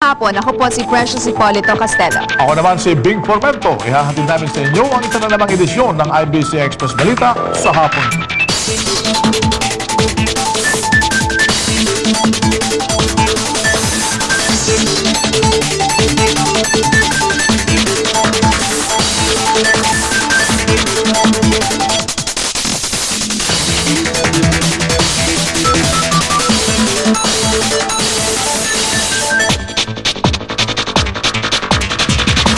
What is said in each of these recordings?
hapon. Ako po si Precious Hipolito Castelo. Ako naman si Bing Formento. Ihahatid namin sa inyo ang isa na namang edisyon ng IBC Express Balita sa hapon.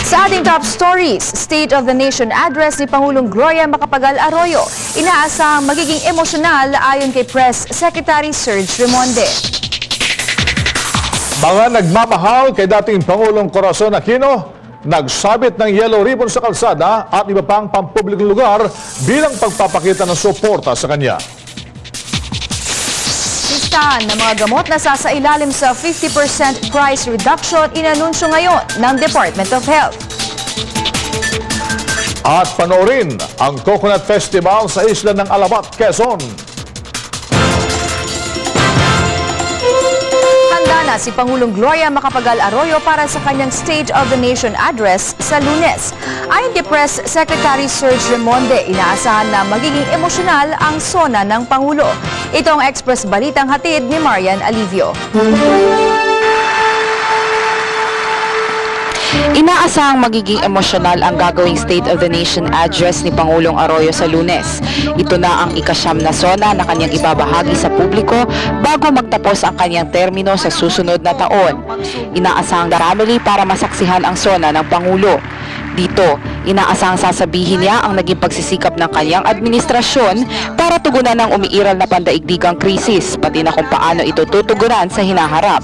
Sa ating top stories, State of the Nation address ni Pangulong Gloria Macapagal Arroyo. Inaasahang magiging emosyonal ayon kay Press Secretary Serge Remonde. Mga nagmamahal kay dating Pangulong Corazon Aquino, nagsabit ng yellow ribbon sa kalsada at iba pang pampublikong lugar bilang pagpapakita ng suporta sa kanya. Listahan ng mga gamot na sasailalim sa 50% price reduction inanunsyo ngayon ng Department of Health. At panoorin ang Coconut Festival sa isla ng Alabat, Quezon. Handa na si Pangulong Gloria Macapagal Arroyo para sa kanyang State of the Nation address sa Lunes. Ayon kay Press Secretary Serge Remonde, inaasahan na magiging emosyonal ang sona ng Pangulo. Ito ang Express Balitang hatid ni Marian Alivio. Inaasahang magiging emosyonal ang gagawing State of the Nation address ni Pangulong Arroyo sa Lunes. Ito na ang ikasyam na sona na kanyang ibabahagi sa publiko bago magtapos ang kanyang termino sa susunod na taon. Inaasahang family para masaksihan ang sona ng Pangulo. Dito, inaasahang sasabihin niya ang naging pagsisikap ng kanyang administrasyon para tugunan ng umiiral na pandaigdigang krisis, pati na kung paano ito tutugunan sa hinaharap.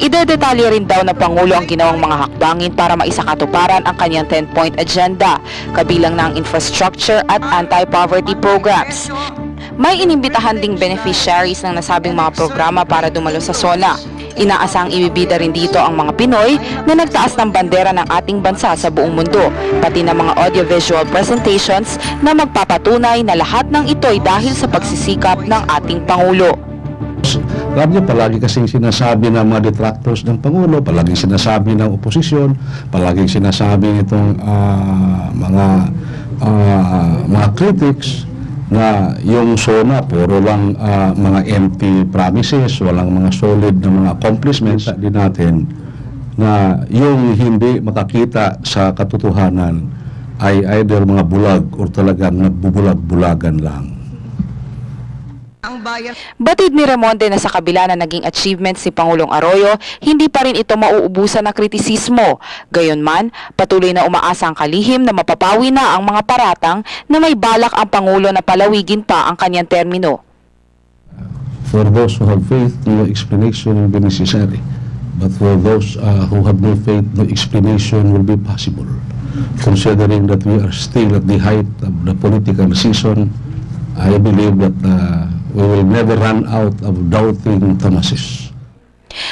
Idedetalye rin daw ng Pangulo ang ginawang mga hakbangin para maisakatuparan ang kanyang 10-point agenda, kabilang ng infrastructure at anti-poverty programs. May inimbitahan ding beneficiaries ng nasabing mga programa para dumalo sa SONA. Inaasang ibibida rin dito ang mga Pinoy na nagtaas ng bandera ng ating bansa sa buong mundo, pati na mga audiovisual presentations na magpapatunay na lahat ng ito'y dahil sa pagsisikap ng ating Pangulo. Alam niyo, palagi kasing sinasabi ng mga detractors ng Pangulo, palaging sinasabi ng oposisyon, palaging sinasabi itong mga critics na yung SONA puro lang mga empty promises, walang mga solid na mga accomplishments din natin, na yung hindi makakita sa katotohanan ay either mga bulag o talagang nagbubulag-bulagan lang. Batid ni Remonde na sa kabila na naging achievements si Pangulong Arroyo, hindi pa rin ito mauubusan ng kritisismo. Gayunman, patuloy na umaasa ang kalihim na mapapawi na ang mga paratang na may balak ang Pangulo na palawigin pa ang kanyang termino. For those who have faith, no explanation will be necessary. But for those who have no faith, no explanation will be possible. Considering that we are still at the height of the political season, I believe that we will never run out of doubting Thomases.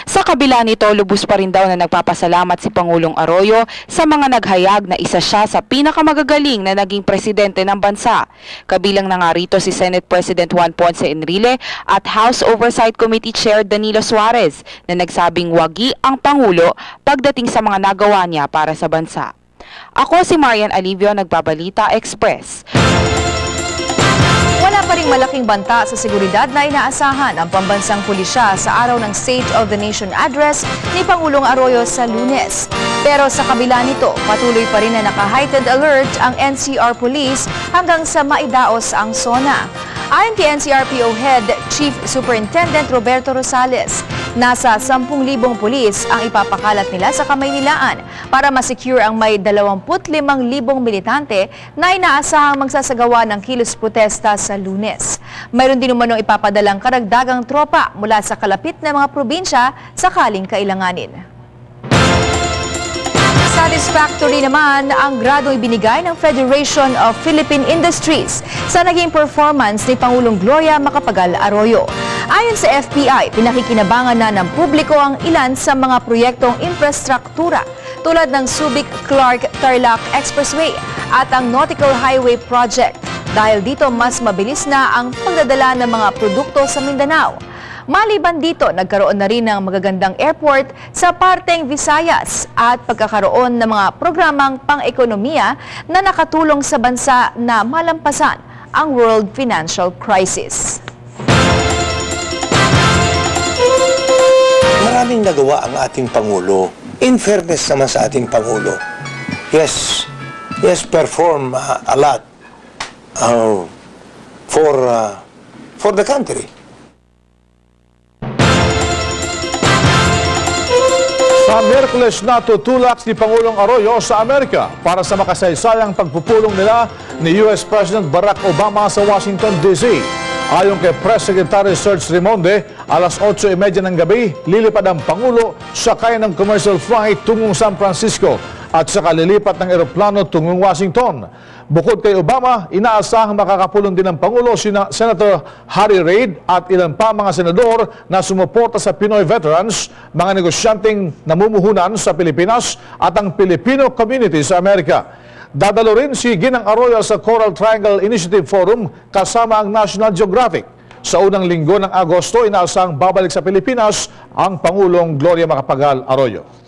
Sa kabila nito, lubos pa rin daw na nagpapasalamat si Pangulong Arroyo sa mga naghayag na isa siya sa pinakamagagaling na naging presidente ng bansa. Kabilang na nga rito si Senate President Juan Ponce Enrile at House Oversight Committee Chair Danilo Suarez na nagsabing wagi ang Pangulo pagdating sa mga nagawa niya para sa bansa. Ako si Marian Alivio, Nagbabalita Express. Wala pa ring malaking banta sa seguridad na inaasahan ang pambansang pulisya sa araw ng State of the Nation address ni Pangulong Arroyo sa Lunes. Pero sa kabila nito, patuloy pa rin na naka-heightened alert ang NCR Police hanggang sa maidaos ang SONA. Ayon kay NCRPO Head Chief Superintendent Roberto Rosales, nasa 10,000 pulis ang ipapakalat nila sa Kamaynilaan para masecure ang may 25,000 militante na inaasahang magsasagawa ng kilos protesta sa Lunes. Mayroon din umanong ipapadalang karagdagang tropa mula sa kalapit na mga probinsya sakaling kailanganin. Satisfactory naman ang grado ibinigay ng Federation of Philippine Industries sa naging performance ni Pangulong Gloria Macapagal Arroyo. Ayon sa FPI, pinakikinabangan na ng publiko ang ilan sa mga proyektong infrastruktura tulad ng Subic-Clark-Tarlac Expressway at ang Nautical Highway Project. Dahil dito, mas mabilis na ang pagdadala ng mga produkto sa Mindanao. Maliban dito, nagkaroon na rin ng magagandang airport sa parteng Visayas at pagkakaroon ng mga programang pang-ekonomiya na nakatulong sa bansa na malampasan ang world financial crisis. Maraming nagawa ang ating Pangulo. In fairness naman sa ating Pangulo, yes, perform a lot for the country. Sa Miyerkules na tutulak si Pangulong Arroyo sa Amerika para sa makasaysayang pagpupulong nila ni US President Barack Obama sa Washington, D.C. Ayon kay Press Secretary Serge Rimonde, alas 8:30 ng gabi, lilipad ang Pangulo sakay ng commercial flight tungong San Francisco at saka lilipat ng eroplano tungong Washington. Bukod kay Obama, inaasahang makakapulong din ng Pangulo sina Senator Harry Reid at ilan pa mga senador na sumuporta sa Pinoy veterans, mga negosyanteng namumuhunan sa Pilipinas at ang Filipino community sa Amerika. Dadalo rin si Ginang Arroyo sa Coral Triangle Initiative Forum kasama ang National Geographic. Sa unang linggo ng Agosto, inaasahang babalik sa Pilipinas ang Pangulong Gloria Macapagal Arroyo.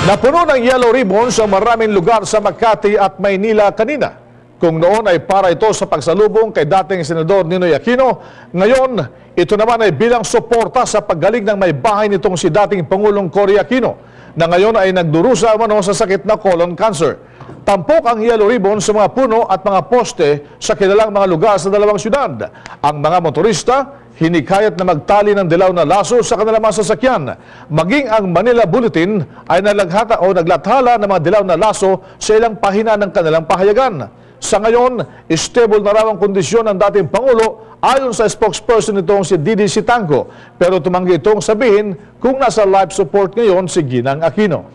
Napuno ng yellow ribbon sa maraming lugar sa Makati at Maynila kanina. Kung noon ay para ito sa pagsalubong kay dating Senador Ninoy Aquino, ngayon ito naman ay bilang suporta sa paggaling ng may bahay nitong si dating Pangulong Cory Aquino na ngayon ay nagdurusa umano sa sakit na colon cancer. Tampok ang yellow ribbon sa mga puno at mga poste sa kilalang mga lugar sa dalawang syudad. Ang mga motorista hinikayat na magtali ng dilaw na laso sa kanilang mga sasakyan. Maging ang Manila Bulletin ay naglathala ng mga dilaw na laso sa ilang pahina ng kanilang pahayagan. Sa ngayon, stable na raw ang kondisyon ng dating Pangulo ayon sa spokesperson nitong si Didi Sitangco. Pero tumanggi itong sabihin kung nasa life support ngayon si Ginang Aquino.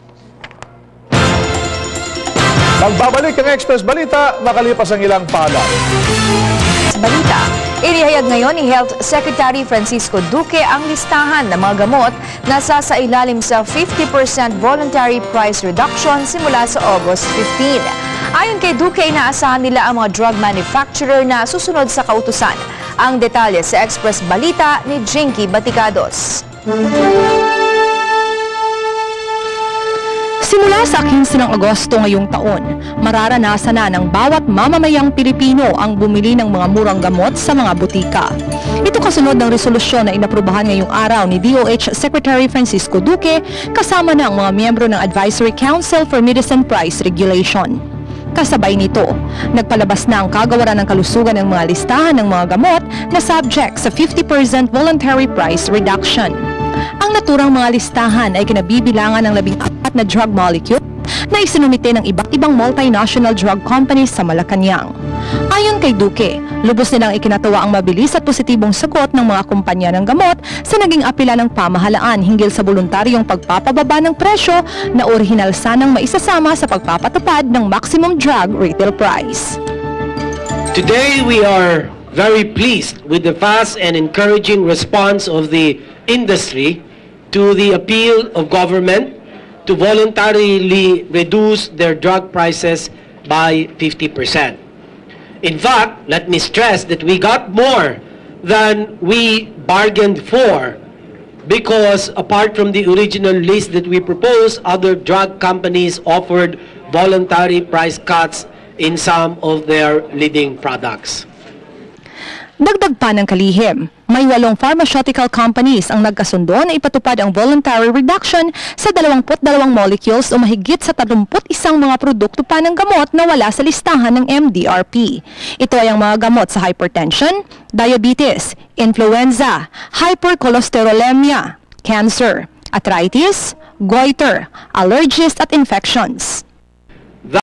Magbabalik ang Express Balita makalipas ang ilang paalala. Balita. Inihayag ngayon ni Health Secretary Francisco Duque ang listahan ng mga gamot na sasailalim sa 50% voluntary price reduction simula sa August 15. Ayon kay Duque, inaasahan nila ang mga drug manufacturer na susunod sa kautusan. Ang detalye sa Express Balita ni Jinky Baticados. Simula sa 15 ng Agosto ngayong taon, mararanasan na ng bawat mamamayang Pilipino ang bumili ng mga murang gamot sa mga butika. Ito kasunod ng resolusyon na inaprubahan ngayong araw ni DOH Secretary Francisco Duque kasama ng mga miyembro ng Advisory Council for Medicine Price Regulation. Kasabay nito, nagpalabas na ang kagawaran ng kalusugan ng mga listahan ng mga gamot na subject sa 50% voluntary price reduction. Ang naturang mga listahan ay kinabibilangan ng 14 na drug molecule na isinumite ng iba't ibang multinational drug companies sa Malacanang. Ayon kay Duque, lubos nilang ikinatawa ang mabilis at positibong sagot ng mga kumpanya ng gamot sa naging apela ng pamahalaan hinggil sa voluntaryong pagpapababa ng presyo na orihinal sanang maisasama sa pagpapatupad ng maximum drug retail price. Today we are very pleased with the fast and encouraging response of the industry to the appeal of government to voluntarily reduce their drug prices by 50%. In fact, let me stress that we got more than we bargained for because apart from the original list that we proposed, other drug companies offered voluntary price cuts in some of their leading products. Dagdag pa ng kalihim, may 8 pharmaceutical companies ang nagkasundo na ipatupad ang voluntary reduction sa 22 molecules o mahigit sa 31 mga produkto pa ng gamot na wala sa listahan ng MDRP. Ito ay ang mga gamot sa hypertension, diabetes, influenza, hypercholesterolemia, cancer, arthritis, goiter, allergies at infections.